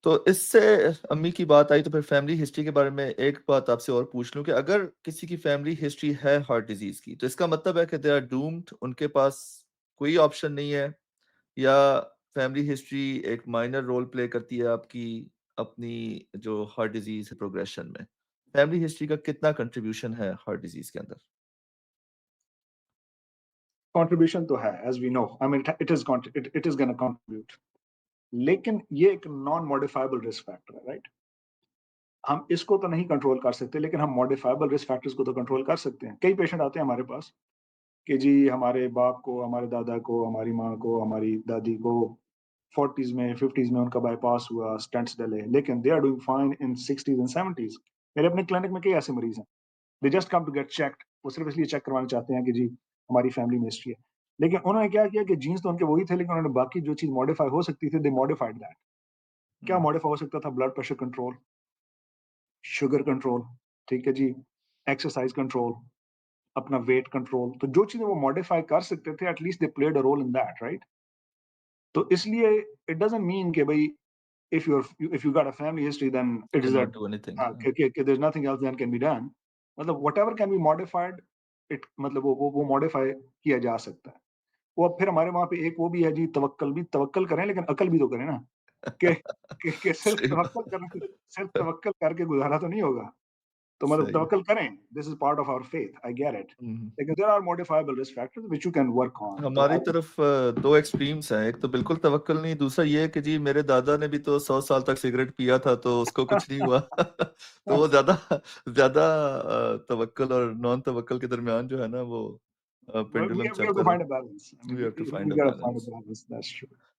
तो इससे अम्मी की बात आई तो फिर फैमिली हिस्ट्री के बारे में एक बात आपसे और पूछ लूं कि अगर किसी की फैमिली हिस्ट्री है हार्ट डिजीज की तो इसका मतलब है कि दे आर डूम्ड, उनके पास कोई ऑप्शन नहीं है, या फैमिली हिस्ट्री एक माइनर रोल प्ले करती है आपकी अपनी जो हार्ट डिजीज प्रोग्रेशन में? फैमिली हिस्ट्री का कितना कंट्रीब्यूशन है हार्ट डिजीज के अंदर? कंट्रीब्यूशन तो है, as we know, I mean it is gonna contribute, लेकिन ये एक नॉन मॉडिफाइबल रिस्क फैक्टर है, राइट? हम इसको तो नहीं कंट्रोल कर सकते, लेकिन हम मॉडिफाइबल रिस्क फैक्टर्स को तो कंट्रोल कर सकते हैं। कई पेशेंट आते हैं हमारे पास कि जी हमारे बाप को, हमारे दादा को, हमारी माँ को, हमारी दादी को 40s में 50s में उनका बाईपास हुआ, स्टेंट्स डले, लेकिन they are doing fine in 60s and 70s। मेरे अपने क्लिनिक में कई ऐसे मरीज हैं, they just come to get checked, वो सिर्फ इसलिए चेक करवाना चाहते हैं कि जी हमारी फैमिली में हिस्ट्री है। लेकिन उन्होंने क्या किया कि जीन्स तो उनके वही थे, लेकिन उन्होंने बाकी जो चीज़ मॉडिफाई हो सकती थी, दे मॉडिफाइड दैट। क्या हम्म। मॉडिफाई हो सकता था? Blood pressure control, sugar control, ठीक है जी, एक्सरसाइज कंट्रोल, अपना वेट कंट्रोल। तो जो चीज़ें वो मॉडिफाई कर सकते थे, at least they played a role in that, right? तो इसलिए इट डज़न्ट मीन कि भई if you got a family history then it can is a not do anything. there's nothing else that can be done। मतलब whatever can be modified, it मतलब वो modify किया जा सकता है। वो अब फिर हमारे वहाँ पे एक वो भी है जी, तवक्कल भी, तवक्कल करें लेकिन अकल भी तो करें ना, कि कि सही सिर्फ बात। तवक्कल करके गुज़ारा तो नहीं होगा। तो मतलब सही। तवक्कल करें, this is part of our faith, I get it. Hmm. लेकिन there are modifiable risk factors which you can work on. तो हमारी आई थिंक तरफ दो एक्सट्रीम्स हैं। एक तो बिल्कुल तवक्कल नहीं, दूसरा ये है कि जी मेरे दादा ने भी तो 100 साल तक सिगरेट पिया था तो उसको कुछ नहीं हुआ। तो वो ज्यादा ज्यादा तवक्कल और नॉन तवक्कल के दरमियान जो है ना वो we पेंडुलम we have चलता to find a रहता। balance। I mean, we have to we find really अ gotta find a balance. balance, that's true।